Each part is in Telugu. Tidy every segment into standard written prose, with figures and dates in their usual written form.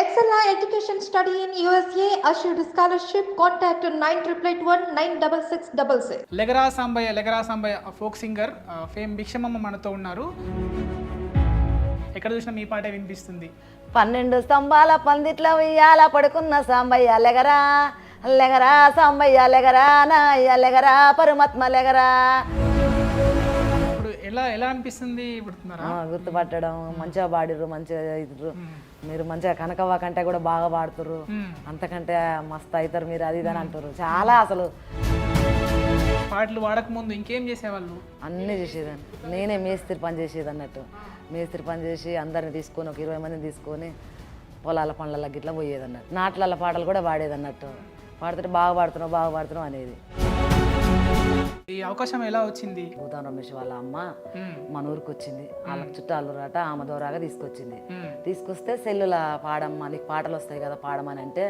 Excella Education Study in USA assured scholarship. Contact 9881 లెగరా Sambaiah folk singer fame Bhikshamamma మనతో ఉన్నారు. ఎక్కడ చూసినా మీ పాటే వినిపిస్తుంది. 12 స్తంభాల పందిట్ల ఉయ్యాల పడుకున్న సాంబయ్య లెగరా లెగరా సాంబయ్య లెగరా నాయ్య లెగరా పరమాత్మ లెగరా. ఇప్పుడు ఎలా అనిపిస్తుంది? గుర్తుపట్టడం మంచిగా పాడిర్రు, మంచిగా ఇద్దరు మీరు మంచిగా కనకవ్వ కంటే కూడా బాగా పాడుతుర్రు, అంతకంటే మస్తు అవుతారు మీరు, అది ఇదని అంటారు. చాలా అసలు పాటలు పాడక ముందు ఇంకేం చేసేవాళ్ళు? అన్నీ చేసేదాన్ని. నేనే మేస్త్రి పని చేసేది అన్నట్టు. మేస్త్రి పని చేసి అందరిని తీసుకొని ఒక 20 మందిని తీసుకొని పొలాల పండ్ల గిట్లా పోయేది అన్నట్టు. నాట్ల పాటలు కూడా పాడేది అన్నట్టు. పాడుతుంటే బాగా పాడుతున్నావు అనేది. ఈ అవకాశం ఎలా వచ్చింది? భూతాన్ రమేష్ వాళ్ళ అమ్మ మన ఊరికి వచ్చింది. వాళ్ళకి చుట్టాలు రాట, ఆమె ద్వారాగా తీసుకొచ్చింది. తీసుకొస్తే సెల్లుల పాడమ్మా, నీకు పాటలు వస్తాయి కదా పాడమని అంటే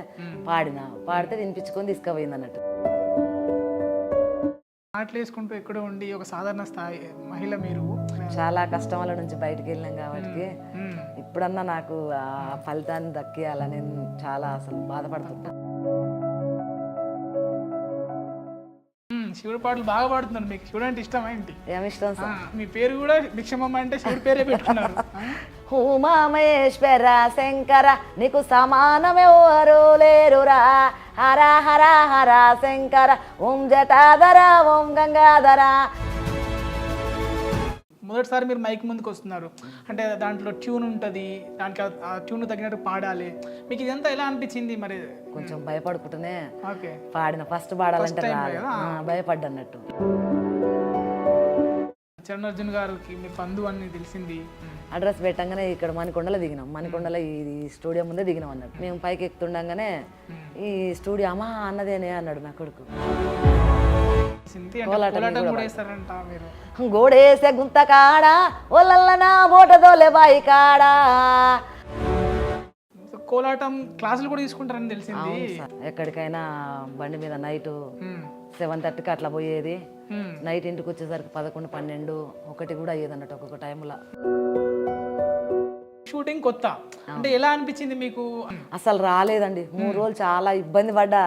పాడితే వినిపించుకొని తీసుకుపోయింది అన్నట్టు. పాటలు వేసుకుంటూ ఎక్కడో ఉండి ఒక సాధారణ స్థాయి మహిళ మీరు. చాలా కష్టముల నుంచి బయటకు వెళ్ళినాం కాబట్టి ఇప్పుడన్నా నాకు ఆ ఫలితాన్ని దక్కియాలని చాలా అసలు బాధపడుతున్నా. శివుడు పాటలు బాగా పాడుతున్నారు. మీకు శివుడు అంటే ఇష్టమా ఏంటి? ఏమి ఇష్టం సార్? మీ పేరు కూడా భిక్షమమ్మ అంటే శివుడు పేరే పెట్టుకున్నారు. ఉమా మహేశ్వర శంకర నీకు సమానమెవరు లేరురా, హర హర హర శంకర ఓం జటాధర ఓం గంగాధర. మొదటిసారి మీరు మైక్ ముందుకు వస్తున్నారు అంటే దాంట్లో ట్యూన్ ఉంటుంది, దానికి ఆ ట్యూన్ తగినట్టు పాడాలి. మీకు ఇదంతా ఎలా అనిపించింది? మరి కొంచెం భయపడుకుంటూనే ఓకే పాడిన. ఫస్ట్ పాడాలంటే భయపడ్డన్నట్టు. చరణ్ అర్జున్ గారికి మీ పందు అని తెలిసింది. అడ్రస్ పెట్టంగానే ఇక్కడ మణికొండలో దిగినాం. మణికొండలో ఈ స్టూడియో ముందే దిగినాం అన్నట్టు. మేము పైకి ఎక్కుతుండగానే ఈ స్టూడియో అమ్మా అన్నదేనే అన్నాడు నా కొడుకు. గోడేసే గుంత కాడ ఓలల్లనా బోటదోలే బాయి కాడా. కోలాటం క్లాసులు కూడా తీసుకుంటారని తెలిసింది. ఎక్కడికైనా బండి మీద నైట్ 7:30కి అట్లా పోయేది. నైట్ ఇంటికి వచ్చేసరికి 11, 12, 1 కూడా అయ్యేది అన్నట్టు ఒక్కొక్క టైంలో. షూటింగ్ కొత్త అంటే ఎలా అనిపించింది మీకు? అసలు రాలేదండి. 3 రోజులు చాలా ఇబ్బంది పడ్డా.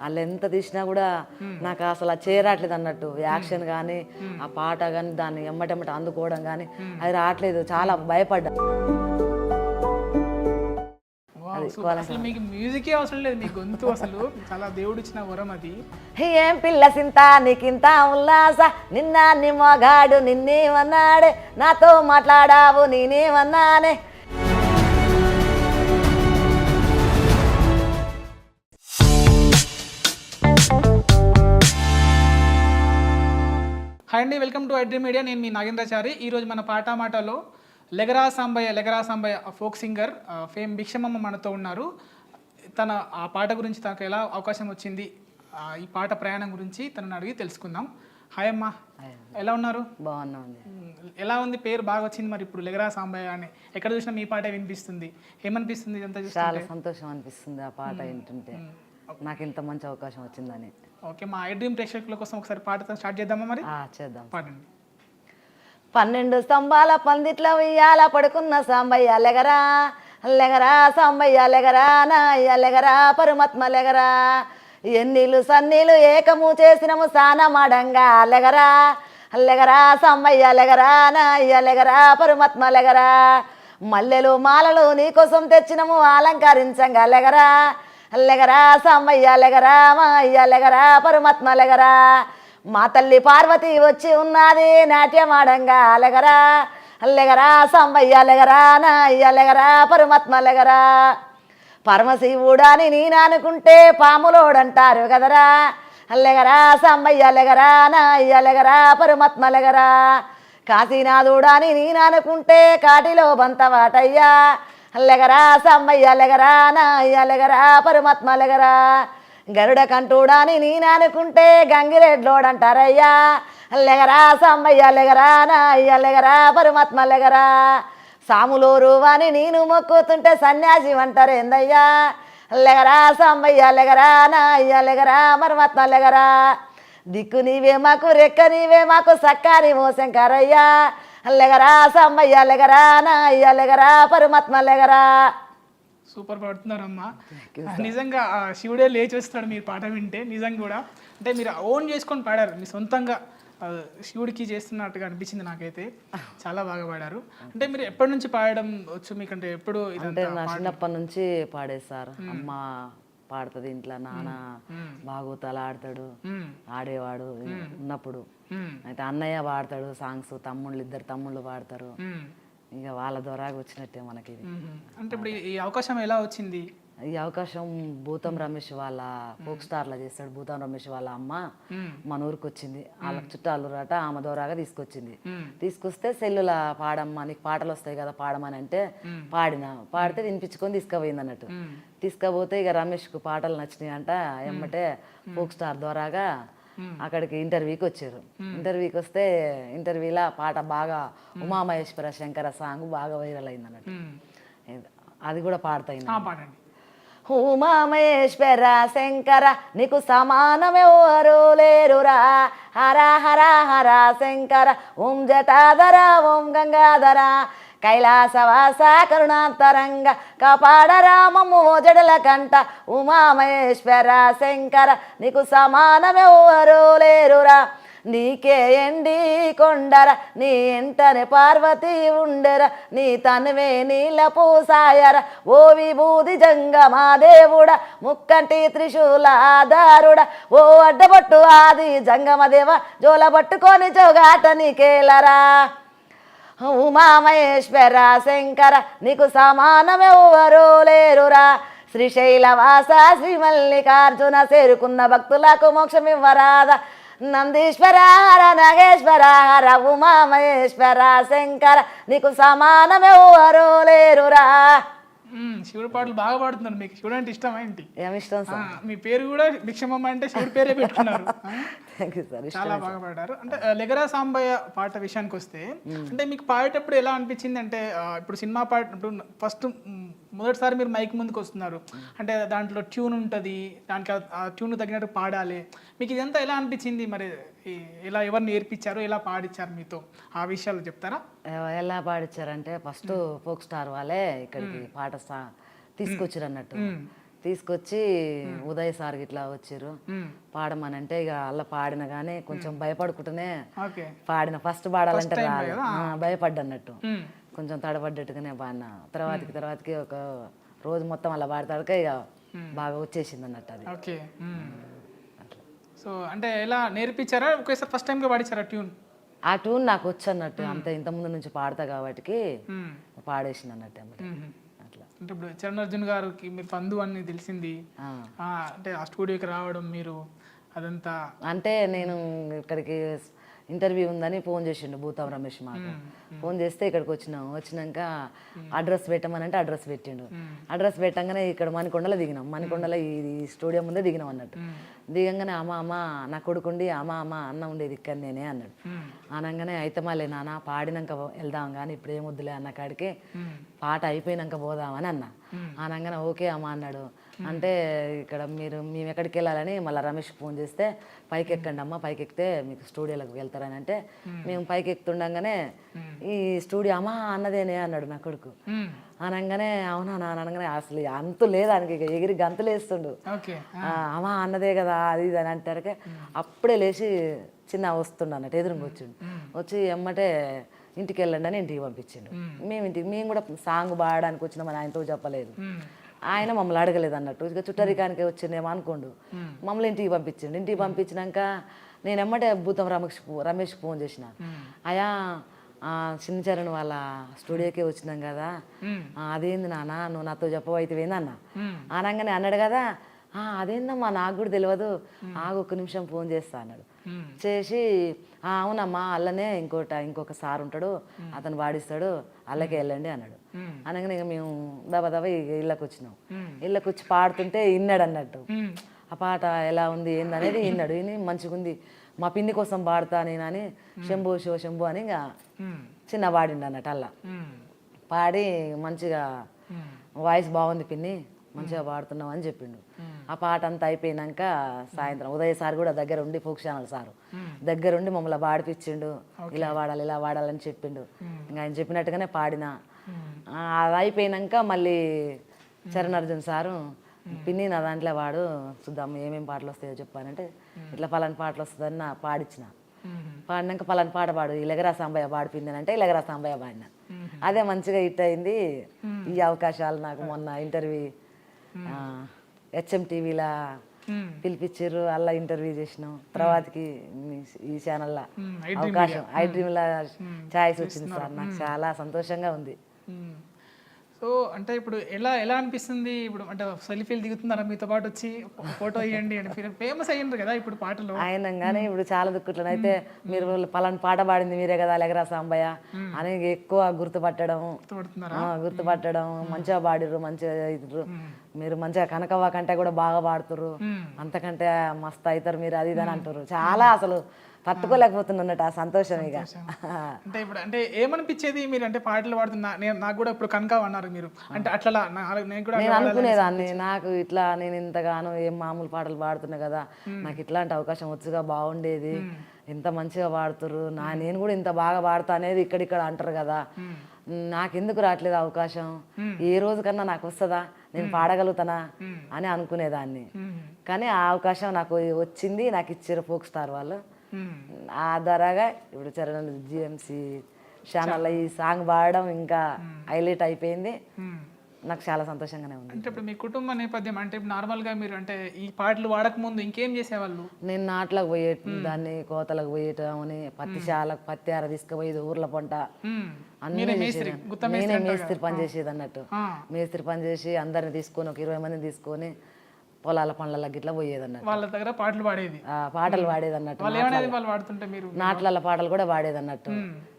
వాళ్ళు ఎంత తీసినా కూడా నాకు అసలు అది చేరట్లేదు అన్నట్టు. యాక్షన్ కానీ ఆ పాట కానీ దాన్ని ఎమ్మటెమ్మట అందుకోవడం కానీ అది రావట్లేదు. చాలా భయపడ్డా. అసలు మీకు మ్యూజికే అవసరం లేదు, మీ గొంతు అసలు చాలా దేవుడు ఇచ్చిన వరం అది. ఏం పిల్ల సింత నీకింత ఉల్లాస, నిన్న నీ మొగాడు నిన్నేమన్నాడే, నాతో మాట్లాడావు నేనేమన్నానే. హాయ్ అండి, వెల్కమ్ టు ఐడ్రీమ్ మీడియా. నేను మీ నాగేంద్రాచారి. ఈరోజు మన పాట మాటలో లెగరా Sambaiah folk singer fame Bhikshamamma మనతో ఉన్నారు. తన ఆ పాట గురించి తనకు ఎలా అవకాశం వచ్చింది, ఈ పాట ప్రయాణం గురించి తనని అడిగి తెలుసుకుందాం. హాయ్ అమ్మా, ఎలా ఉన్నారు? బాగున్నామండి. ఎలా ఉంది? పేరు బాగా వచ్చింది మరి. ఇప్పుడు లెగరా సాంబయ్య అని ఎక్కడ చూసినా మీ పాటే వినిపిస్తుంది. ఏమనిపిస్తుంది ఇదంతా చూస్తే? చాలా సంతోషం అనిపిస్తుంది ఆ పాట వింటుంటే. నాకు ఇంత మంచి అవకాశం వచ్చిందని. ఓకే, మా ఐడ్రీమ్ ప్రేక్షకుల కోసం ఒకసారి పాటతో స్టార్ట్ చేద్దామా? మరి చేద్దాం. పాడండి. 12 స్తంభాల పందిట్ల ఉయ్యాల పడుకున్న సాంబయ్య లెగరా లెగరా సాంబయ్య లెగరా నాయ్య లెగరా పరమాత్మ లెగరా. ఎన్నీళ్ళు సన్నీళ్ళు ఏకము చేసినము సానమాడంగా లెగరా లెగరా సాంబయ్య లెగరా నాయ్య లెగరా పరమాత్మ లెగరా. మల్లెలు మాలలు నీకోసం తెచ్చినము అలంకరించంగా లెగరా లెగరా సాంబయ్య లెగరా మాయ్య లెగరా పరమాత్మ లెగరా. మా తల్లి పార్వతి వచ్చి ఉన్నది నాట్యమాడంగా లెగరా లెగరా సాంబయ్య లెగరా నాయ్య లెగరా పరమాత్మ లెగరా. పరమశివుడని నేననుకుంటే పాములోడంటారు కదరా లెగరా సాంబయ్య లెగరా నాయ్య లెగరా పరమాత్మ లెగరా. కాశీనాథుడని నేననుకుంటే కాటిలో బంతవాటయ్యా లెగరా సాంబయ్య లెగరా నాయ్య లెగరా పరమాత్మ లెగరా. గరుడ కంటుడాని నేననుకుంటే గంగిరెడ్లోడంటారయ్యా లెగరా సాంబయ్య లెగరా నాయ్య లెగరా పరమాత్మ లెగరా. సాములూరు అని నేను మొక్కుతుంటే సన్యాసి అంటారేందయ్యా లెగరా సాంబయ్య లెగరా నాయ్య లెగరా పరమాత్మ లెగరా. దిక్కు నీవే మాకు రెక్క నీవే మాకు సక్కాని మోసంకరయ్యా లెగరా సమ్మయ్య లెగరా నాయ్య లెగరా పరమాత్మ లెగరా. సూపర్ పాడుతున్నారమ్మా. నిజంగా ఆ శివుడే లేచి వస్తాడు మీరు పాట వింటే. నిజంగా కూడా అంటే మీరు ఓన్ చేసుకొని పాడారు, మీ సొంతంగా శివుడికి చేస్తున్నట్టుగా అనిపించింది నాకైతే. చాలా బాగా పాడారు. అంటే మీరు ఎప్పటి నుంచి పాడడం వచ్చు మీకంటే? ఎప్పుడు అంటే ఇదంతా నా చిన్నప్పటి నుంచి పాడేస్తారు. అమ్మ పాడుతుంది ఇంట్లో, నాన్న బాగోతాలు ఆడతాడు, ఆడేవాడు ఉన్నప్పుడు. అయితే అన్నయ్య పాడతాడు సాంగ్స్, ఇద్దరు తమ్ముళ్ళు పాడతారు. ఇక వాళ్ళ ద్వారా వచ్చినట్టే మనకి ఇది. అంటే ఇప్పుడు ఈ అవకాశం ఎలా వచ్చింది? ఈ అవకాశం భూతం రమేష్ వాళ్ళ ఫోక్ స్టార్లో చేస్తాడు. భూతం రమేష్ వాళ్ళ అమ్మ మన ఊరికి వచ్చింది, వాళ్ళకి చుట్టాలు రాట, ఆమె ద్వారాగా తీసుకొచ్చింది. తీసుకొస్తే సెల్లుల పాడమ్మా నీకు పాటలు వస్తాయి కదా పాడమని అంటే పాడితే వినిపించుకొని తీసుకుపోయింది అన్నట్టు. తీసుకుపోతే ఇక రమేష్కు పాటలు నచ్చినాయి అంట. ఎమ్మటే ఫోక్ స్టార్ ద్వారాగా అక్కడికి ఇంటర్వ్యూకి వచ్చారు. ఇంటర్వ్యూకి వస్తే ఇంటర్వ్యూలో పాట బాగా ఉమామహేశ్వర శంకర సాంగ్ బాగా వైరల్ అయింది అన్నట్టు. అది కూడా పాడతాయి. పాడండి. ఉమామహేశ్వర శంకర నీకు సమానమెవరు లేరురా, హర హర హర శంకర ఓం జటాధర ఓం గంగాధర కైలాసవాస కరుణాంతరంగ కాపాడరామము జడల కంట. ఉమామహేశ్వర శంకర నీకు సమానమెవరు లేరురా, నీకే ఎండి కొండర నీ ఎంటనే పార్వతి ఉండర, నీ తనువే నీల పూసాయర ఓ విభూది జంగమా దేవుడ, ముక్కంటి త్రిశూలాధారుడ ఓ అడ్డబట్టు ఆది జంగమదేవ, జోల పట్టుకొని జోగాట నీకేలరా. ఉమామహేశ్వర శంకర నీకు సమానమెవరు లేరురా, శ్రీశైలవాస శ్రీ మల్లికార్జున చేరుకున్న భక్తులకు మోక్షమివ్వరాద. నందీశ్వర హర నాగేశ్వర హర ఉమామహేశ్వర శంకర నీకు సమానమెవరు లేరురా. శివుడు పాటలు బాగా పాడుతున్నారు. మీకు శివుడు అంటే ఇష్టమా ఏంటి? ఏమిష్టం సార్. మీ పేరు కూడా భిక్షమమ్మ అంటే శివుడి పేరే పెట్టుకున్నారు. Thank you sir. చాలా బాగా పాడారు. అంటే లెగరా సాంబయ్య పాట విషయానికి వస్తే, అంటే మీకు పాడేటప్పుడు ఎలా అనిపించింది? అంటే ఇప్పుడు సినిమా పాట ఇప్పుడు ఫస్ట్ మొదటిసారి మీరు మైక్ ముందుకు వస్తున్నారు అంటే దాంట్లో ట్యూన్ ఉంటుంది, దానికి ఆ ట్యూన్ తగినట్టు పాడాలి. మీకు ఇదంతా ఎలా అనిపించింది? మరి ఎలా ఎవరు నేర్పించారు, ఎలా పాడించారు మీతో, ఆ విషయాలు చెప్తారా? ఎలా పాడించారంటే ఫస్ట్ ఫోక్ స్టార్ వాళ్ళే ఇక్కడికి పాట తీసుకొచ్చారు అన్నట్టు. తీసుకొచ్చి ఉదయ్ సార్ ఇట్లా వచ్చారు పాడమని అంటే ఇక అలా పాడిన కానీ కొంచెం భయపడుకుంటూనే పాడిన. ఫస్ట్ పాడాలంటే భయపడ్డా అన్నట్టు, కొంచెం తడబడ్డట్టుగానే పాడిన. తర్వాతకి ఒక రోజు మొత్తం అలా పాడతాడుక ఇక బాగా వచ్చేసింది అన్నట్టు అది. ఓకే. సో అంటే ఎలా నేర్పించారా? ఒకేసారి ఫస్ట్ టైంగా పాడించారా ట్యూన్? ఆ ట్యూన్ నాకు వచ్చు అన్నట్టు, అంత ఇంతకుముందు నుంచి పాడతా కాబట్టి పాడేసింది అన్నట్టు అట్లా. అంటే ఇప్పుడు చరణ్ అర్జున్ గారికి మీరు పందు అని తెలిసింది, అంటే ఆ స్టూడియోకి రావడం మీరు అదంతా అంటే నేను ఇక్కడికి ఇంటర్వ్యూ ఉందని ఫోన్ చేసిండు భూతం రమేష్ మాకు. ఫోన్ చేస్తే ఇక్కడికి వచ్చినాక అడ్రస్ పెట్టమని అంటే అడ్రస్ పెట్టిండు. అడ్రస్ పెట్టంగానే ఇక్కడ మణికొండలో దిగినాం. మణికొండలో ఈ స్టూడియో ముందే దిగినాం అన్నట్టు. దిగంగానే అమ్మ నా కొడుకుండి అమ్మ అన్న ఉండేది ఇక్కడ నేనే అన్నాడు. అనగానే అయితే మళ్ళీ నాన్న పాడినాక వెళ్దాం కానీ ఇప్పుడు ఏమొద్దులే అన్న కాడికి పాట అయిపోయినాక పోదామని అన్న. అనగానే ఓకే అమ్మ అన్నాడు. అంటే ఇక్కడ మేము ఎక్కడికి వెళ్ళాలని మళ్ళీ రమేష్కి ఫోన్ చేస్తే పైకి ఎక్కండి అమ్మ, పైకి ఎక్కితే మీకు స్టూడియోలోకి వెళ్తారని అంటే మేము పైకి ఎక్కుతుండగానే ఈ స్టూడియో అమ్మ అన్నదేనే అన్నాడు నా కొడుకు. అనగానే అవునా నాన్న అనగానే అసలు అంతు లేదు ఆయనకి, ఇక ఎగిరి గంతులు వేస్తుండు. అమ్మ అన్నదే కదా అది ఇది అని అంటారు. అప్పుడే లేచి చిన్న వస్తుండు అన్నట్టు ఎదురుగా వచ్చిండు. వచ్చి ఎమ్మటే ఇంటికి వెళ్ళండి అని ఇంటికి పంపించిండు. మేము కూడా సాంగ్ పాడడానికి వచ్చినామని ఆయనతో చెప్పలేదు. ఆయన మమ్మల్ని అడగలేదు అన్నట్టు, ఇక చుట్టరికానికి వచ్చిందేమో అనుకోండు. మమ్మల్ని ఇంటికి పంపించిండు. ఇంటికి పంపించినాక నేను ఎమ్మటే భూతం రమేష్కి ఫోన్ చేసిన. అయా చిన్న చరణ్ వాళ్ళ స్టూడియోకే వచ్చినాం కదా, అదేంది నాన్న నువ్వు నాతో చెప్పవైతేవేంది అన్న. అనగానే అన్నాడు కదా, అదేందమ్మా నాకు కూడా తెలియదు, ఆగు ఒక్క నిమిషం ఫోన్ చేస్తా అన్నాడు. చేసి అవునమ్మా అల్లనే ఇంకొక సార్ ఉంటాడు అతను పాడిస్తాడు అల్లకే వెళ్ళండి అన్నాడు. అనగానే ఇక మేము దబా ఇళ్ళకి వచ్చినాం. ఇళ్ళకి వచ్చి పాడుతుంటే విన్నాడు అన్నట్టు. ఆ పాట ఎలా ఉంది ఏందనేది విన్నాడు. విని మంచిగా ఉంది, మా పిన్ని కోసం పాడతా నేనని శంభు శివ శంభు అని ఇంకా చిన్న పాడిండు అన్నట్టు. అలా పాడి మంచిగా వాయిస్ బాగుంది పిన్ని మంచిగా పాడుతున్నావు అని చెప్పిండు. ఆ పాట అంతా అయిపోయినాక సాయంత్రం ఉదయ్ సార్ కూడా దగ్గర ఉండి ఫోక్ ఛానల్ సారు దగ్గరుండి మమ్మల్ని పాడిపించిండు. ఇలా వాడాలని చెప్పిండు. ఇంకా ఆయన చెప్పినట్టుగానే పాడినా. అది అయిపోయినాక మళ్ళీ చరణ్ అర్జున్ సారు పిన్ని నా దాంట్లో వాడు చూద్దాం ఏమేమి పాటలు వస్తాయో చెప్పానంటే ఇట్లా పలాని పాటలు వస్తుందని నా పాడిచ్చిన. పాడినాక పలాని పాట పాడు ఈ లెగరా సాంబయ్య పాడిపిందని లెగరా సాంబయ్య పాడిన. అదే మంచిగా హిట్ అయింది. ఈ అవకాశాలు నాకు మొన్న ఇంటర్వ్యూ HM టీవీలో పిలిపించారు, అలా ఇంటర్వ్యూ చేసినాం. తర్వాతకి ఈ ఛానల్లో అవకాశం iDreamలో ఛాయిస్ వచ్చింది సార్. నాకు చాలా సంతోషంగా ఉంది. సో అంటే ఇప్పుడు ఎలా ఎలా అనిపిస్తుంది ఇప్పుడు అంటే సెల్ఫీలు దిగుతున్నారా మీతో పాటు వచ్చి ఫోటో ఇవ్వండి అని ఫేమస్ అయ్యిండ్రు కదా ఇప్పుడు పాటలు అయినంగానే ఇప్పుడు చాలా దుక్కుట్లను అయితే మీరు పలానా పాట పాడింది మీరే కదా లెగరా సాంబయ్య అని ఎక్కువ గుర్తుపట్టడం మంచిగా పాడిర్రు, మంచిగా ఇద్దరు మీరు మంచిగా కనకవ్వ కంటే కూడా బాగా పాడుతుర్రు, అంతకంటే మస్తు అవుతారు మీరు అది ఇది అని అంటారు. చాలా అసలు తట్టుకోలేకపోతున్నట్టు ఆ సంతోషం. ఇక అంటే ఇప్పుడు అంటే ఏమనిపించేది మీరు అంటే పాటలు పాడుతున్నా నాకు కూడా ఇప్పుడు కనక అన్నారు మీరు అంటే అట్లా నేను అనుకునేదాన్ని నాకు ఇట్లా నేను ఇంతగానో ఏం మామూలు పాటలు పాడుతున్నా కదా, నాకు ఇట్లాంటి అవకాశం వచ్చుగా బాగుండేది, ఇంత మంచిగా పాడుతురు నేను కూడా ఇంత బాగా పాడుతా అనేది ఇక్కడిక్కడ అంటారు కదా, నాకెందుకు రావట్లేదు అవకాశం, ఏ రోజు కన్నా నాకు వస్తుందా, నేను పాడగలుగుతానా అని అనుకునేదాన్ని. కానీ ఆ అవకాశం నాకు వచ్చింది, నాకు ఇచ్చారు ఫోక్ స్టార్ వాళ్ళు. ఆ ద్వారాగా ఇప్పుడు చరణ్ GMC ఛానల్లో ఈ సాంగ్ పాడడం ఇంకా హైలైట్ అయిపోయింది. నాకు చాలా సంతోషంగానే ఉంది. అంటే ఇప్పుడు మీ కుటుంబ నేపథ్యం అంటే నార్మల్గా మీరు అంటే ఈ పాటలు వాడక ముందు ఇంకేం చేసేవాళ్ళు? నేను నాట్లకు పోయే దాన్ని, కోతలకు పోయేటం అని, పత్తి ఆర తీసుకుపోయేది, ఊర్ల పంట అన్నీ నేనే మేస్త్రి పని చేసేది అన్నట్టు. మేస్త్రి పని చేసి అందరిని తీసుకొని ఒక 20 మందిని తీసుకొని పొలాల పండ్ల గిట్లా పోయేది అన్నట్టు. వాళ్ళ దగ్గర పాటలు పాడేది, పాటలు పాడేది అన్నట్టు. వాళ్ళు పాడుతుంటే మీరు నాట్ల పాటలు కూడా పాడేది అన్నట్టు.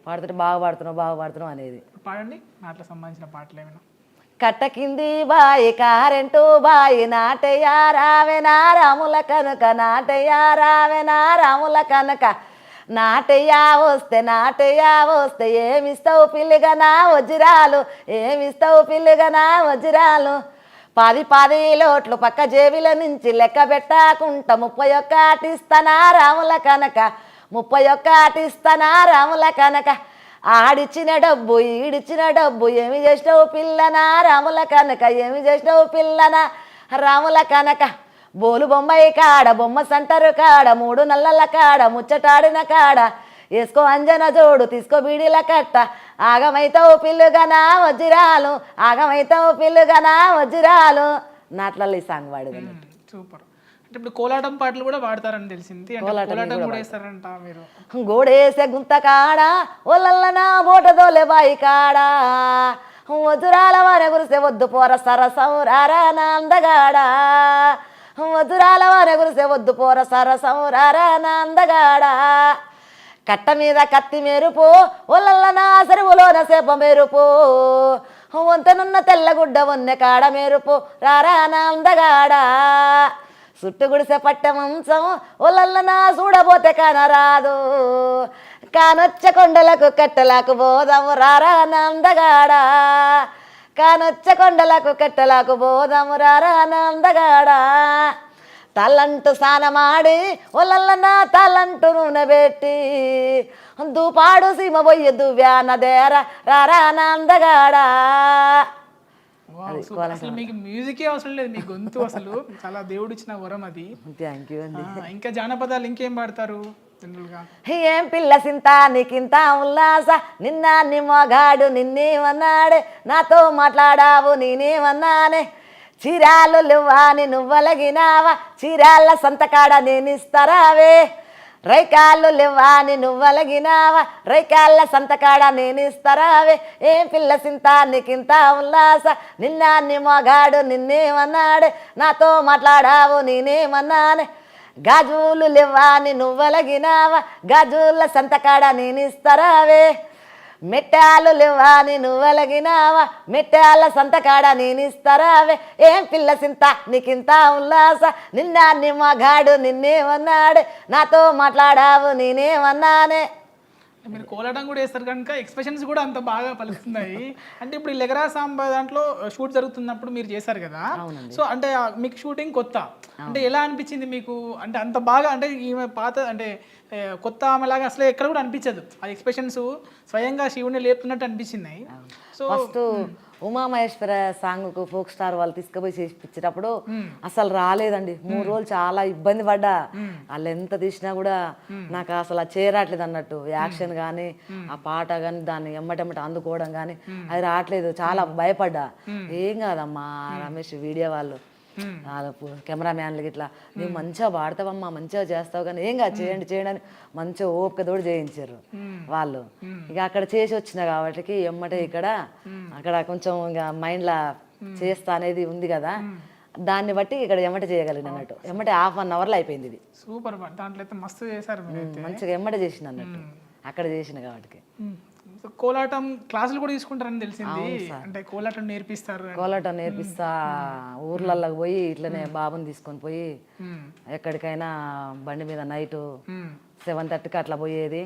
పాడుతుంటే బాగా పాడుతున్నావు అనేది. పాడండి నాట్లకు సంబంధించిన పాటలు ఏమైనా. కట్ట కింది బాయి కరెంటు బాయి నాటయ్య రావే నా రాముల కనుక, నాటయ్య రావే నా రాముల కనుక, నాటయ్య వస్తే ఏమిస్తావు పిల్లిగా నా వజ్రాలు, ఏమిస్తావు పిల్లిగా నా వజ్రాలు, 10 లోట్లు పక్క జేబుల నుంచి లెక్క పెట్టకుంటా 31 ఇస్తానా రాముల కనుక, 31 ఇస్తానా రాముల కనుక, ఆడిచ్చిన డబ్బు ఈడిచ్చిన డబ్బు ఏమి చేసినావు పిల్లనా రాముల కనుక, ఏమి చేసినావు పిల్లనా రాముల కనుక, బోలు బొమ్మాయి కాడ బొమ్మ సెంటరు కాడ 3 నల్లల కాడ ముచ్చటాడిన కాడ, వేసుకో అంజన జోడు తీసుకో బీడీల కట్ట, ఆగమైతావు పిల్లుగనా వజ్రాలు, ఆగమైతావు పిల్లుగనా వజ్రాలు. నాట్లలో ఈ సాంగ్ పాడేది. సూపర్. అంటే ఇప్పుడు కోలాటం పాటలు కూడా పాడతారని తెలిసింది. కోలాటం కూడా వేస్తారంట మీరు? గోడేసే గుంత కాడ ఒల్లన్న బోటదోలే బాయి కాడ, వజ్రాల వారె గురిసే వద్దు పోర సరసం రారా నందగాడ, వజ్రాల వారె గురిసే వద్దు పోర సరసం రారా నందగాడ, కట్ట మీద కత్తి మెరుపు ఒల్లన్న సరువులోన సేప మెరుపు, వంతనున్న తెల్లగుడ్డ వన్నె కాడ మెరుపు రారా నందగాడ, సుట్టు గుడిసె పట్టె మంచం ఒల్లన్న చూడబోతే కానరాదు, కానొచ్చ కొండలకు కట్టెలకు బోధము రారా నందగాడ, కానొచ్చ కొండలకు కట్టెలకు బోధము రారా నందగాడ, తలంటు స్నానమాడి ఒల్లన్న తలంటు నూనె పెట్టి దూపాడు సీమ పోయి దువ్యాన దేర రారా నందగాడ. అసలు మీకు మ్యూజికే అవసరం లేదు, మీ గొంతు అసలు చాలా దేవుడు ఇచ్చిన వరం అది. థ్యాంక్ యూ అండి. ఇంకా జానపదాలు ఇంకేం పాడతారు? ఏం పిల్ల సింత నీకింత ఉల్లాస, నిన్న నీ మొగాడు నిన్నేమన్నాడే, నాతో మాట్లాడావు నేనేమన్నానే, చీరాలు లేవాని నువ్వలగినావా, చీరాల సంతకాడ నేనిస్తరావే, రైకాళ్ళు లేవాని నువ్వలగినావా, రైకాళ్ళ సంతకాడ నేనిస్తరావే, ఏం పిల్ల సింత నీకింత ఉల్లాస, నిన్న నీ మొగాడు నిన్నేమన్నాడే, నాతో మాట్లాడావు నేనేమన్నానే, గాజులు లేవాని నువ్వలగినావా, గాజుల సంతకాడ నేనిస్తరావే, మెట్టాలు లేవాని నువ్వలగినావా, మెట్టాల సంతకాడ నేనిస్తరావే, ఏం పిల్ల సింత నీకింత ఉల్లాస, నిన్న నీ మగాడు నిన్నేమన్నాడే, నాతో మాట్లాడావు నేనేమన్నానే. మీరు కోలాటం కూడా వేస్తారు కనుక ఎక్స్ప్రెషన్స్ కూడా అంత బాగా పలుకుతున్నాయి. అంటే ఇప్పుడు ఈ లెగరా సాంబా దాంట్లో షూట్ జరుగుతున్నప్పుడు మీరు చేశారు కదా, సో అంటే మీకు షూటింగ్ కొత్త, అంటే ఎలా అనిపించింది మీకు? అంటే అంత బాగా అంటే ఈమె పాత అంటే కొత్త ఆమెలాగా అసలు ఎక్కడ కూడా అనిపించదు, ఆ ఎక్స్ప్రెషన్స్ స్వయంగా శివుని లేపుతున్నట్టు అనిపించినాయి. సో ఫస్ట్ ఉమామహేశ్వర సాంగ్కు ఫోక్ స్టార్ వాళ్ళు తీసుకుపోయి చేయించేటప్పుడు అసలు రాలేదండి. 3 రోజులు చాలా ఇబ్బంది పడ్డా. వాళ్ళు ఎంత తీసినా కూడా నాకు అసలు అది చేరట్లేదు అన్నట్టు. యాక్షన్ కానీ ఆ పాట కానీ దాన్ని ఎమ్మటెమ్మట అందుకోవడం కానీ అది రావట్లేదు. చాలా భయపడ్డా. ఏం కాదమ్మా రమేష్ వీడియో వాళ్ళు కెమెరా మ్యాన్లకి ఇట్లా నువ్వు మంచిగా పాడతావమ్మా, మంచిగా చేస్తావు కానీ ఏం కాదు చేయండి అని మంచిగా ఓపికతోటి చేయించారు వాళ్ళు. ఇక అక్కడ చేసి వచ్చిన కాబట్టి ఎమ్మటే అక్కడ కొంచెం ఇక మైండ్లా చేస్తా అనేది ఉంది కదా, దాన్ని బట్టి ఇక్కడ ఎమ్మటే చేయగలిగిన అన్నట్టు. ఎమ్మటే 1/2 అవర్లో అయిపోయింది ఇది. సూపర్, దాంట్లో అయితే మస్తు చేశారు, మంచిగా ఎమ్మటే చేసిన అన్నట్టు అక్కడ చేసిన కాబట్టి. కోలాటం క్లాసులు కూడా తీసుకుంటారని తెలిసింది, అంటే కోలాటం నేర్పిస్తారు. కోలాటం నేర్పిస్తా, ఊర్లలోకి పోయి ఇట్లనే బాబుని తీసుకొని పోయి ఎక్కడికైనా బండి మీద నైట్ 7:30కి అట్లా పోయేది.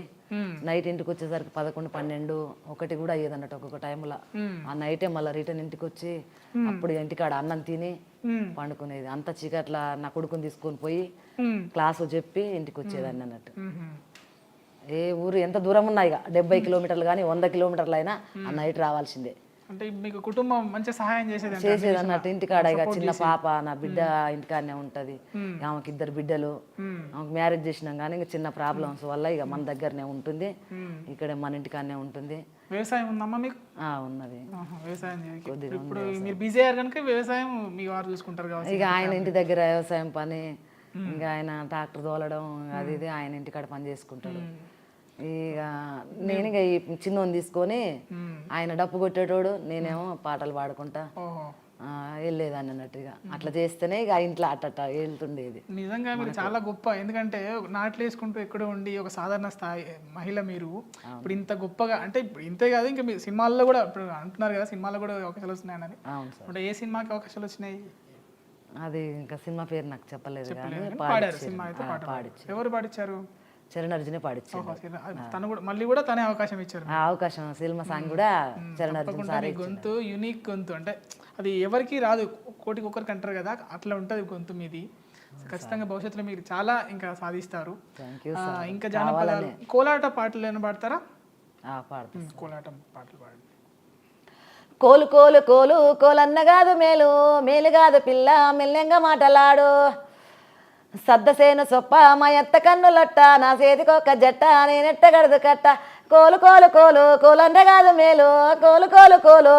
నైట్ ఇంటికి వచ్చేసరికి 11, 12, 1 కూడా అయ్యేది అన్నట్టు ఒక్కొక్క టైంలో. ఆ నైటే మళ్ళీ రిటర్న్ ఇంటికి వచ్చి అప్పుడు ఇంటికాడ అన్నం తిని పండుకునేది. అంత చీకట్లా నా కొడుకుని తీసుకొని పోయి క్లాసు చెప్పి ఇంటికి వచ్చేదాన్ని అన్నట్టు. ఏ ఊరు ఎంత దూరం ఉన్నా ఇక 70 కిలోమీటర్లు కానీ 100 కిలోమీటర్లు అయినా ఆ నైట్ రావాల్సిందే. అంటే మీకు కుటుంబం మంచి సహాయం చేసేది అన్నట్టు. ఇంటికాడ ఇక చిన్న పాప నా బిడ్డ ఇంటికాడనే ఉంటది. ఆమెకి 2 బిడ్డలు, ఆమెకు మ్యారేజ్ చేసినాం కానీ ఇంకా చిన్న ప్రాబ్లమ్స్ వల్ల ఇక మన దగ్గరనే ఉంటుంది, ఇక్కడ మన ఇంటికాడనే ఉంటుంది. వ్యవసాయం ఉందమ్మా మీకు? ఉన్నది వ్యవసాయం. ఇప్పుడు మీరు బిజీ అయ్యారు కనుక వ్యవసాయం మీ వారు చూసుకుంటారు కాబట్టి ఇక ఆయన ఇంటి దగ్గర వ్యవసాయం పని, ఇంకా ఆయన ట్రాక్టర్ తోలడం అది ఇది ఆయన ఇంటికాడ పని చేసుకుంటాడు. ఇక నేను ఇక ఈ చిన్నోని తీసుకొని ఆయన డప్పు కొట్టేటోడు, నేనేమో పాటలు పాడుకుంటా వెళ్ళేదాన్ని అన్నట్టు. ఇక అట్లా చేస్తేనే ఇక ఇంట్లో అట్ట వెళ్తుండేది. నిజంగా మీరు చాలా గొప్ప, ఎందుకంటే నాట్లు వేసుకుంటూ ఎక్కడో ఉండి ఒక సాధారణ స్థాయి మహిళ మీరు ఇప్పుడు ఇంత గొప్పగా, అంటే ఇప్పుడు ఇంతే కాదు ఇంకా మీరు సినిమాల్లో కూడా ఇప్పుడు అంటున్నారు కదా సినిమాల్లో కూడా అవకాశాలు వస్తున్నాయని. అంటే ఏ సినిమాకి అవకాశాలు వచ్చినాయి? అది ఇంకా సినిమా పేరు నాకు చెప్పలేదు కానీ ఎవరు పాడించారు? చరణర్జునే పాడించారు. తను కూడా మళ్ళీ కూడా తనే అవకాశం ఇచ్చారు. అవకాశం సినిమా సాంగ్ కూడా చరణర్జున్ సార్. గొంతు యూనిక్ గొంతు, అంటే అది ఎవరికి రాదు, కోటికి ఒక్కరికి అంటారు కదా, అట్లా ఉంటుంది గొంతు మీది. ఖచ్చితంగా భవిష్యత్తులో మీరు చాలా ఇంకా సాధిస్తారు. ఇంకా జానపదాలు కోలాట పాటలు ఏమైనా పాడతారా? కోలాటం పాటలు పాడండి. కోలు కోలు కోలు కోలన్న కాదు మేలు, మేలు కాదు పిల్ల మెల్లెంగా మాటలాడు, సద్దసేను సొప్ప మా ఎత్త కన్నులొట్ట, నా చేతికొక్క జట్ట నేనెట్ట గడదు కట్ట. కోలు కోలు కోలు కోలన్న కాదు మేలు, కోలు కోలు కోలు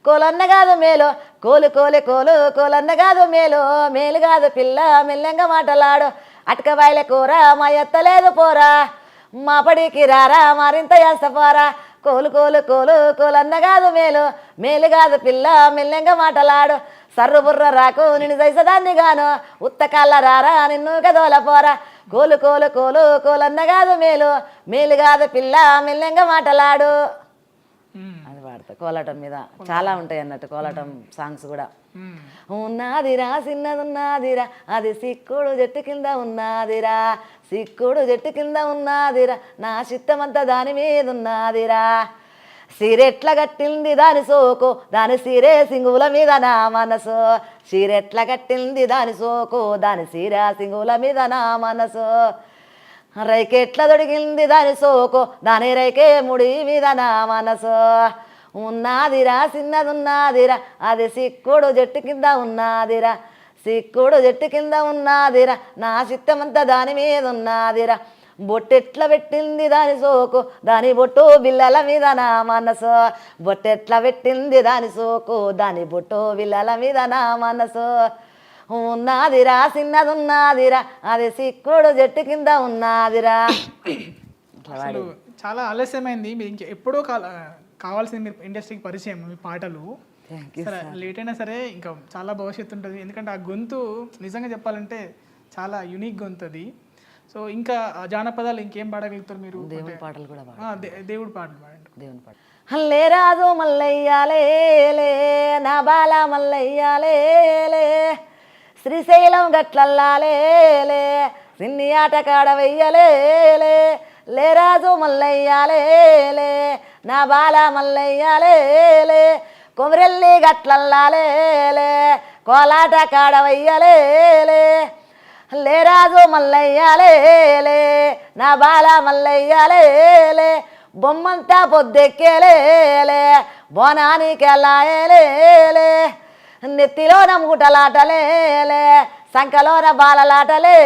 కోలన్న కాదు మేలు, కోలు కోలు కోలు కోలన్న కాదు మేలు, మేలు కాదు పిల్ల మెల్లెంగా మాటలాడు. అటక బాయిల కూర మా ఎత్తలేదు పోరా, మా పడికి రారా మరింత చేస్తపోరా. కోలు కోలు కోలు కోలన్న కాదు మేలు, మేలు కాదు పిల్ల మెల్లెంగా మాటలాడు. సర్రు బుర్ర రాకు నిన్ను దైసదాన్ని గాను, ఉత్తకాళ్ళ రారా నిన్ను కదోలపోరా. కోలు కోలు కోలు కోలన్న కాదు మేలు, మేలు కాదు పిల్ల మెల్లెంగా మాటలాడు. అది పాడతా. కోలాటం మీద చాలా ఉంటాయి అన్నట్టు కోలాటం సాంగ్స్ కూడా. ఉన్నదిరా చిన్నదున్నదిరా అది సిక్కుడు చెట్టు కింద ఉన్నదిరా, సిక్కుడు చెట్టు కింద ఉన్నదిరా, నా చిత్తమంతా దాని మీద ఉన్నదిరా. సీరెట్ల కట్టింది దాని సోకు, దాని సీరే సింగుల మీద నా మనసు, సీరెట్ల కట్టింది దాని సోకు, దాని సీర సింగుల మీద నా మనసు. రైకెట్ల దొడిగింది దాని సోకు, దాని రైకే ముడి మీద నా మనసు. ఉన్నదిరా చిన్నదున్నదిరా అది సిక్కుడు చెట్టు కింద ఉన్నదిరా, సిక్కుడు చెట్టు కింద ఉన్నదిరా, నా చిత్తమంతా దాని మీద ఉన్నదిరా. బొట్టెట్ల పెట్టింది దాని సోకు, దాని బొట్టు బిల్లల మీద నా మనసు, బొట్టెట్ల పెట్టింది దాని సోకు, దాని బొట్టు బిల్లల మీద నా మనసు. ఉన్నదిరా చిన్నదున్నదిరా అది సిక్కుడు చెట్టు కింద ఉన్నదిరా. చాలా ఆలస్యమైంది, మీరు ఇంకా ఎప్పుడో కావాల్సింది మీరు ఇండస్ట్రీకి పరిచయం మీ పాటలు. సరే లేట్ అయినా సరే ఇంకా చాలా భవిష్యత్తు ఉంటుంది, ఎందుకంటే ఆ గొంతు నిజంగా చెప్పాలంటే చాలా యునిక్ గొంతు అది. సో ఇంకా జానపదాలు ఇంకేం పాడగలుగుతారు మీరు? దేవుడి పాటలు కూడా దేవుడి పాటలు పాడండి. దేవుని పాట. హల్లే రాజు మల్లయ్యాలే నా బాల మల్లయ్యాలే, శ్రీశైలం గట్లల్లాలే సిన్ని ఆట కాడ వెయ్యలే, లేరాజు మల్లయ్యాలే నా బాల మల్లయ్యాలే కొమరెల్లి గట్లల్లాలే కోలాట కాడవయ్యలే లేరాజు మల్లయ్యాలే నా బాల మల్లయ్యాలే బొమ్మంతా పొద్దెక్కేలే బోనానికెళ్ళాయలే నెత్తిలోన మూటలాటలే సంకలోన బాలలాటలే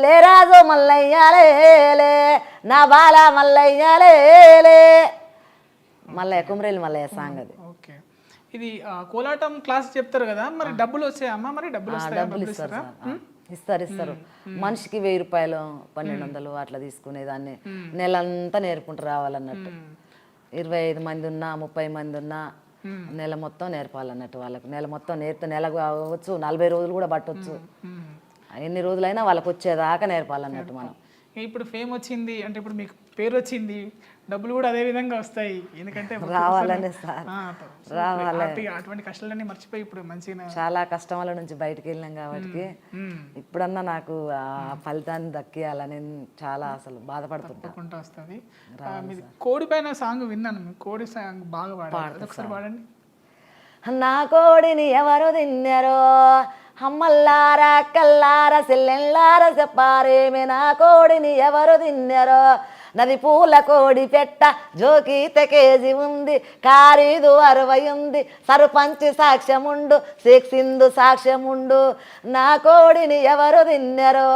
లేరాజు మల్లయ్యాలే నా బాల మల్లయ్యాలే మల్లయ్య కుమరేలు మల్లయ్య సాంగ్ అది. ఓకే, ఇది కోలాటం క్లాస్ చెప్తారు కదా, మరి డబ్బులు వస్తాయమ్మా? మరి డబ్బులు వస్తాయా? డబ్బులు ఇస్తారు సార్, ఇస్తారు. మనిషికి 1000 రూపాయలు 1200 అట్లా తీసుకునేదాన్ని. నెలంతా నేర్పుకుంటూ రావాలన్నట్టు. 25 మంది ఉన్నా 30 మంది ఉన్నా నెల మొత్తం నేర్పాలన్నట్టు వాళ్ళకు. నెల మొత్తం నేర్పితే నెలకు అవ్వచ్చు, 40 రోజులు కూడా పట్టవచ్చు. ఎన్ని రోజులైనా వాళ్ళకి వచ్చేదాకా నేర్పాలన్నట్టు మనం. ఇప్పుడు ఫేమ్ వచ్చింది అంటే ఇప్పుడు మీకు పేరు వచ్చింది, డబ్బులు కూడా అదే విధంగా వస్తాయి. ఎందుకంటే రావాలనే సార్, రావాలి. అటువంటి కష్టాలన్నీ మర్చిపోయి ఇప్పుడు మంచిగా చాలా కష్టముల నుంచి బయటకు వెళ్ళినాం కాబట్టి ఇప్పుడన్నా నాకు ఆ ఫలితాన్ని దక్కియాలని చాలా అసలు బాధపడుతుంటా వస్తుంది. మీది కోడి పైన సాంగ్ విన్నాను, కోడి సాంగ్ బాగా పాడారు, ఒకసారి పాడండి. నా కోడిని ఎవరు తిన్నారో అమ్మల్లారా అక్కల్లారా సెల్లెల్లారా చెప్పారేమే నా కోడిని ఎవరు తిన్నారో నది పూల కోడి పెట్ట జోకీత కేజీ ఉంది ఖరీదు 60 ఉంది సర్పంచ్ సాక్ష్యముండు శేక్సిందు సాక్ష్యముండు నా కోడిని ఎవరు తిన్నారో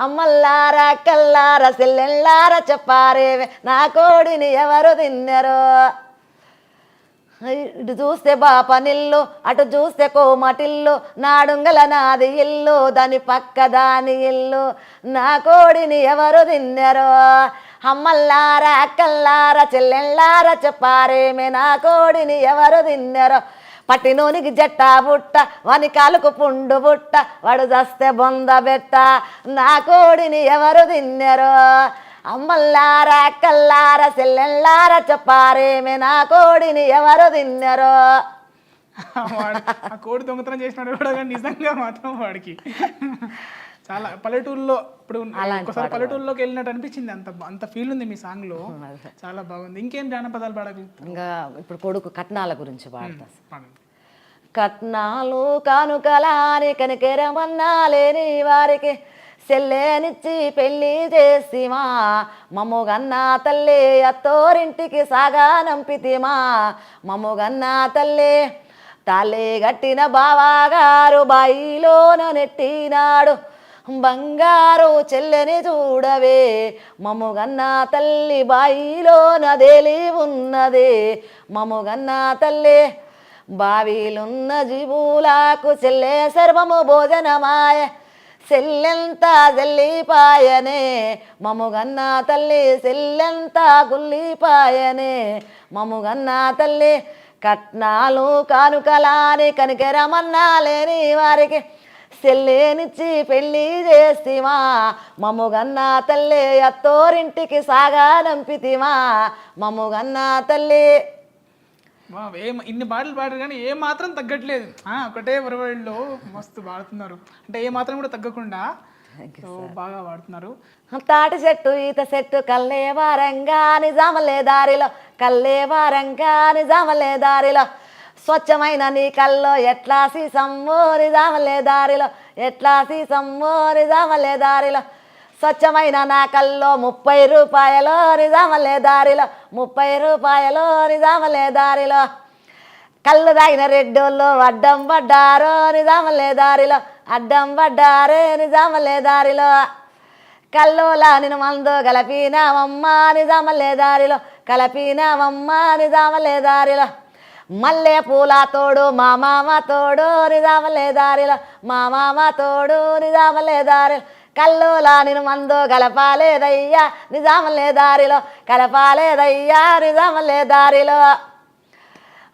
అమ్మల్లారా అక్కల్లారా సెల్లెల్లారా చెప్పారేమే నా కోడిని ఎవరు తిన్నారో ఇటు చూస్తే బాపనిల్లు అటు చూస్తే కోమటిల్లు నాడుంగల నాది ఇల్లు దాని పక్క దాని ఇల్లు నా కోడిని ఎవరు తిన్నారో అమ్మల్లారా అక్కల్లారా చెల్లెల్లారా చెప్పారేమే నా కోడిని ఎవరు తిన్నారో పట్టినోనికి జట్ట బుట్ట వాని కాలుకు పుండు బుట్ట వాడు చస్తే బొంద బెట్ట నా కోడిని ఎవరు తిన్నారో అమ్మల్లారా అక్కల్లారా చెల్లెల్లారా చెప్పారేమే నా కోడిని ఎవరు తిన్నారో. ఆ కోడి దొంగతనం చేసినాడు కూడా, కానీ నిజంగా మాత్రం వాడికి చాలా పల్లెటూరులో ఇప్పుడు ఒకసారి పల్లెటూరులోకి వెళ్ళినట్టు అనిపించింది. అంత అంత ఫీల్ ఉంది మీ సాంగ్ లో, చాలా బాగుంది. ఇంకేం జానపదాలు పాడగలి? ఇంకా ఇప్పుడు కొడుకు కట్నాల గురించి పాడతా. కట్నాలు కానుకలాని కనికెరమన్నా లేని వారికి సెల్లేనిచ్చి పెళ్ళి చేసిమా మమ్ముగన్నా తల్లి అత్తోరింటికి సాగా నంపితిమా మమ్ముగన్నా తల్లి తాళి గట్టిన బావాగారు బాయిలోన నెట్టినాడు బంగారు చెల్లెని చూడవే మమ్ముగన్నా తల్లి బాయిలోన దేలి ఉన్నది మమ్ముగన్నా తల్లి బావిలున్న జీవులకు చెల్లె సర్వము భోజనమాయ సెల్లెంత జల్లిపాయనే మమ్ముగన్న తల్లి సెల్లెంత గుల్లిపాయనే మమ్ముగన్న తల్లి కట్నాలు కానుకలాని కనికెరమన్నా లేని వారికి సెల్లేనిచ్చి పెళ్ళి చేసిమా మమ్ముగన్న తల్లి అత్తోరింటికి సాగా నంపితిమా మమ్ముగన్న తల్లి. ఇన్ని పాటలు పాడారు కానీ ఏ మాత్రం తగ్గట్లేదు, ఒకటే వరవడిలో మస్తు పాడుతున్నారు, అంటే ఏ మాత్రం కూడా తగ్గకుండా బాగా పాడుతున్నారు. తాటి చెట్టు ఈత చెట్టు కల్లే వారంగా నిజామలే దారిలో కల్లే వారంగా నిజామలే దారిలో స్వచ్ఛమైన నీ కల్లో ఎట్లా సీసమ్మో నిజామలే దారిలో ఎట్లా సీసమ్మో నిజామలే దారిలో స్వచ్ఛమైన నా కల్లో 30 రూపాయలు నిజామలే దారిలో 30 రూపాయలు నిజామలే దారిలో కళ్ళు తాగిన రెడ్డోళ్ళు అడ్డం పడ్డారో నిజామలే దారిలో అడ్డం పడ్డారే నిజామలే దారిలో కల్లోలా నేను మందు కలిపినామమ్మ నిజామలే దారిలో కలిపినామమ్మ నిజామలే దారిలో మల్లె పూల తోడు మా మామ తోడు నిజామలే దారిలో మా మామ తోడు నిజామలే దారిలో కల్లోలా నేను మందు కలపాలేదయ్యా నిజామలే దారిలో కలపాలేదయ్యా నిజామలే దారిలో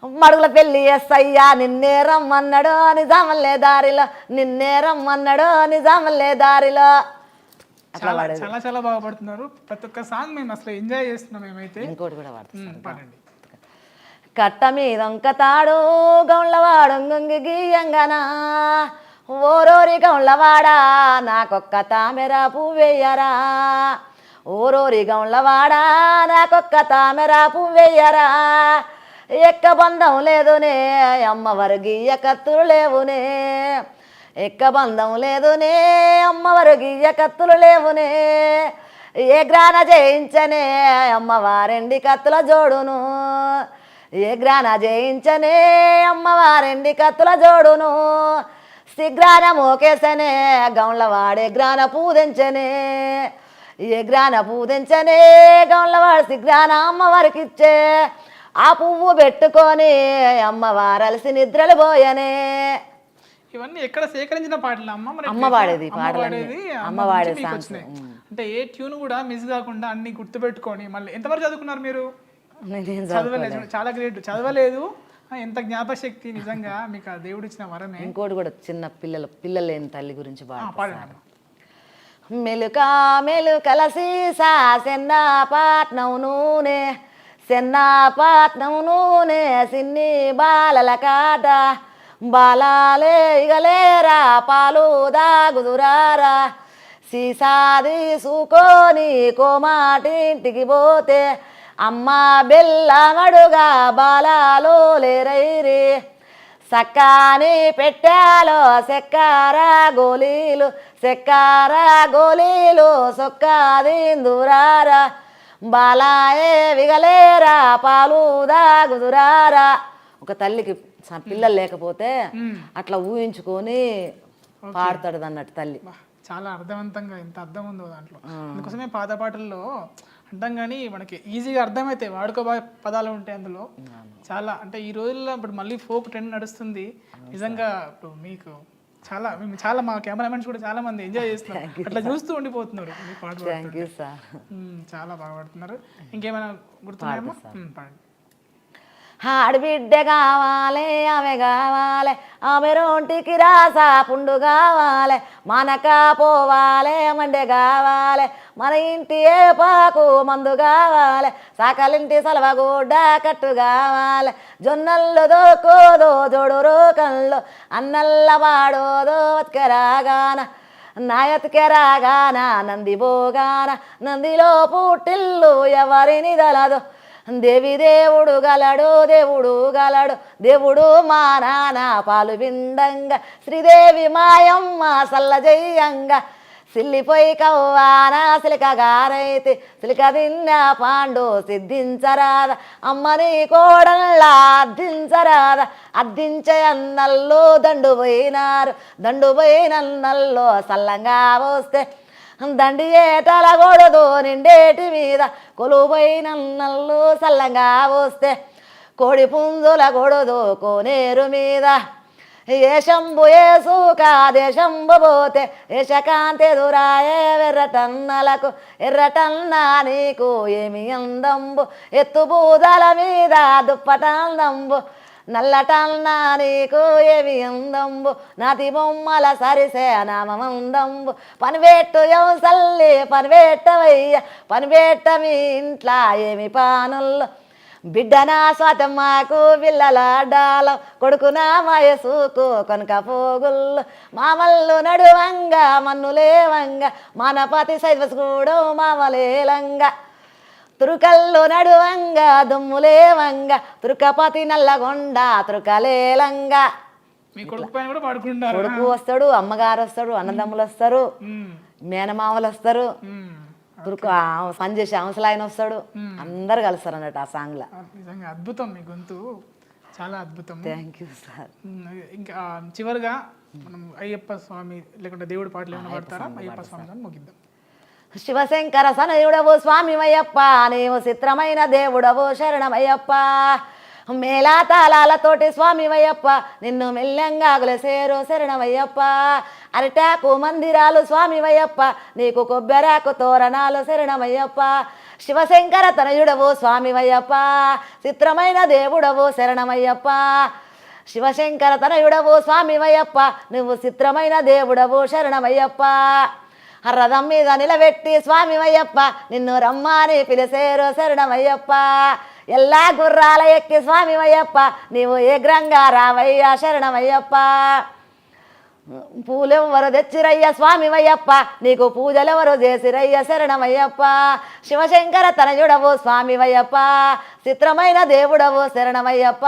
మడుగుల పెళ్ళి ఎస్సయ్యా నిన్నే రమ్మన్నాడు నిజామలే దారిలో నిన్నే రమ్మన్నాడు నిజామలే దారిలో. చాలా చాలా చాలా బాగా పడుతున్నారు. ప్రతి ఒక్క సాంగ్ మేము అసలు ఎంజాయ్ చేస్తున్నాం. మేమైతే ఇంకోటి కూడా పాడుతున్నాం. పాడండి. కట్ట మీదొంక తాడు గౌళ్ళవాడు గొంగి గీయంగనా ఓరోరి గౌళ్ళవాడా నాకొక్క తామెర పువ్వేయరా ఓరోరి గౌండ్లవాడా నాకొక్క తామెరా పువ్వెయ్యరా ఎక్క బంధం లేదునే అమ్మ వర్గీయ కత్తులు లేవునే ఎక్క బంధం లేదునే అమ్మ వర్గీయ కత్తులు లేవునే ఏ గ్రాన జయించనే అమ్మవారెండి కత్తుల జోడును ఏ గ్రాన జయించనే అమ్మవారెండి కత్తుల జోడును శిగ్రాన మోకేసనే గౌండ్ల వాడే గ్రాన పూదించనే ఏ గ్రాన పూదించనే గౌండ్ల వాడు శిగ్రాన అమ్మవారికి ఇచ్చే ఆ పువ్వు పెట్టుకొని అమ్మవారలిసి నిద్రలు పోయనే ఇవన్నీ ఎక్కడ సేకరించిన పాటలు అమ్మ మరి అమ్మ పాడేది అమ్మ పాటలు పాడేది అమ్మ అమ్మ పాడే నుంచి మీకు సాంగ్స్ వచ్చినాయి. అంటే ఏ ట్యూన్ కూడా మిస్ కాకుండా అన్ని గుర్తుపెట్టుకొని మళ్ళీ ఎంతవరకు చదువుకున్నారు మీరు? నేనేం చదవలేదు, చాలా గ్రేట్. చదవలేదు, ఎంత జ్ఞాపశక్తి, నిజంగా మీకు ఆ దేవుడు ఇచ్చిన వరమే. ఇంకోటి కూడా చిన్న పిల్లలు లేని తల్లి గురించి పాడండి. మెలుకా మెలుకల సీసా సెన్నాపట్నం నూనె సెన్నాపట్నం నూనె సిన్ని బాలల కాట బాలాలే ఇగలేరా పాలు దాగుదురారా సీసాది సూకోని కోమాటింటికి పోతే అమ్మ బెల్లమడుగా బాలాలు లేరైరి సక్కాని పెట్టాలో సెక్కార గోలీలు సెక్కార గోలీలు సొక్కాదిందురారా బాలాయే విగలేరా పాలు దాగుదురారా. ఒక తల్లికి పిల్లలు లేకపోతే అట్లా ఊహించుకొని పాడతాడు అన్నట్టు తల్లి. చాలా అర్థవంతంగా, ఎంత అర్థం ఉందో దాంట్లో. అందుకోసమే పాత పాటల్లో అంటాం కానీ మనకి ఈజీగా అర్థమైతే వాడుక పదాలు ఉంటాయి అందులో. చాలా అంటే ఈ రోజుల్లో ఇప్పుడు మళ్ళీ ఫోక్ ట్రెండ్ నడుస్తుంది. నిజంగా ఇప్పుడు మీకు మేము చాలా మా కెమెరామెన్స్ కూడా చాలా మంది ఎంజాయ్ చేస్తున్నారు, అట్లా చూస్తూ ఉండిపోతున్నారు మీ పాట. చాలా బాగా పాడుతున్నారు. ఇంకేమైనా గుర్తున్నాయేమో? పాడండి. ఆడబిడ్డ కావాలి ఆమె కావాలి ఆమె రొంటికి రాసా పుండు కావాలి మనక పోవాలి మండే కావాలి మన ఇంటి ఏపాకు మందు కావాలి సకలింటి సలవగుడ్డ కట్టు కావాలి జొన్నల్లో దోకోదో జోడు రోకల్లో అన్నల్ల వాడోదో బతికెరాగాన నాయతికెరాగాన నంది పోగాన నందిలో పుట్టిల్లు ఎవరిని దలదు దేవి దేవుడు గలడు దేవుడు గలడు దేవుడు మా నాన్న పాలు విండంగా శ్రీదేవి మాయమ్మ సల్ల జయ్యంగా సిల్లిపోయి కవ్వాన సిలిక గారైతే సిలిక తిన్న పాండు సిద్ధించరాద అమ్మని కోడల్లా అర్థించరాద అర్థించే అన్నల్లో దండు పోయినన్నల్లో సల్లంగా వస్తే దండి ఏటలగొడదు నిండేటి మీద కొలుపోయినన్నల్లు సల్లంగా వస్తే కోడి పుంజుల కొడదు కోనేరు మీద ఏ శంభు ఏ సూక దేశంబు పోతే ఏషకాంతి దురాయే ఎర్రటన్నలకు ఎర్రటన్నా నీకు ఏమి అందంబు ఎత్తు బూదల మీద దుప్పటందంబు నల్లటన్నా నీకు ఏమి అందంబు నాతి బొమ్మల సరిసే నామందంబు పనిపెట్టు సల్లి పనిపెట్టవయ్య పనిపెట్ట మీ ఇంట్లో ఏమి పానుల్లో బిడ్డనా స్వాతమ్మకు పిల్లలాడాలం కొడుకునా వయసుకు కొనక పోగుళ్ళు మామల్లు నడువంగా మన్నులేవంగా మనపతి సైవసుకుడు మామలేలంగా తురుకల్లు నడువంగా దుమ్ములేవంగా తురుకపతి నల్లగొండ తురుకలేలంగా. మీ కొడుకు పైన కూడా పాడుకుంటారు. కొడుకు వస్తాడు, అమ్మగారు వస్తాడు, అన్నదమ్ములు వస్తారు, మేనమామలు వస్తారు, తురుకు పనిచేసే అవసలాయన వస్తాడు, అందరు కలుస్తారు అన్నట్టు ఆ సాంగ్ లా. నిజంగా అద్భుతం, మీ గొంతు చాలా అద్భుతం. Thank you sir. ఇంకా చివరిగా మనం అయ్యప్ప స్వామి లేకుంటే దేవుడి పాటలు ఏమైనా పాడతారా? అయ్యప్ప స్వామి ముగిద్దాం. శివశంకర సనయుడవు స్వామివయ్యప్ప నీవు చిత్రమైన దేవుడవు శరణమయ్యప్ప మేళా తాళాలతోటి స్వామివయ్యప్ప నిన్ను మెల్లంగా గులసేరు శరణమయ్యప్ప అరిటాకు మందిరాలు స్వామివయ్యప్ప నీకు కొబ్బెరాకు తోరణాలు శరణమయ్యప్ప శివశంకర తనయుడవు స్వామివయ్యప్ప చిత్రమైన దేవుడవు శరణమయ్యప్ప శివశంకర తనయుడవు స్వామివయ్యప్ప నువ్వు చిత్రమైన దేవుడవు శరణమయ్యప్ప రథం మీద నిలబెట్టి స్వామివయ్యప్ప నిన్ను రమ్మని పిలిసేరు శరణమయ్యప్ప ఎల్లా గుర్రాల ఎక్కి స్వామివయ్యప్ప నీవు ఏగ్రంగా రావయ్యా శరణమయ్యప్ప పూలెవ్వరు తెచ్చిరయ్య స్వామివయ్యప్ప నీకు పూజలెవరు చేసిరయ్య శరణమయ్యప్ప శివశంకర తనయుడవు స్వామివయ్యప్ప చిత్రమైన దేవుడవు శరణమయ్యప్ప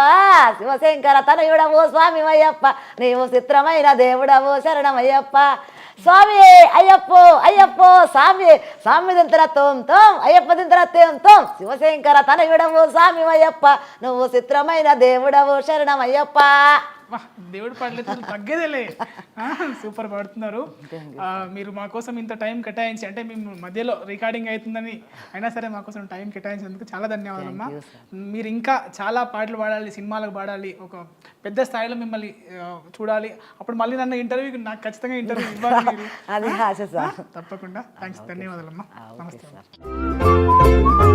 శివశంకర తనయుడవు స్వామివయ్యప్ప నీవు చిత్రమైన దేవుడవు శరణమయ్యప్ప స్వామి అయ్యప్పో అయ్యప్పో స్వామి స్వామి దింతర తోం తోం అయ్యప్ప దింతర తేం తోం శివశంకర తనయుడవు స్వామివయ్యప్ప నువ్వు చిత్రమైన దేవుడవు శరణమయ్యప్ప. వాహ్, దేవుడి పాటలు తగ్గేదేలే. సూపర్ పాడుతున్నారు. మీరు మా కోసం ఇంత టైం కేటాయించి, అంటే మేము మధ్యలో రికార్డింగ్ అవుతుందని అయినా సరే మా కోసం టైం కేటాయించినందుకు చాలా ధన్యవాదాలమ్మా. మీరు ఇంకా చాలా పాటలు పాడాలి, సినిమాలకు పాడాలి, ఒక పెద్ద స్థాయిలో మిమ్మల్ని చూడాలి. అప్పుడు మళ్ళీ నన్ను ఇంటర్వ్యూకి నాకు ఖచ్చితంగా ఇంటర్వ్యూ ఇవ్వాలి మీరు. అది ఆశ సార్. తప్పకుండా. థ్యాంక్స్, ధన్యవాదాలమ్మా. నమస్తే.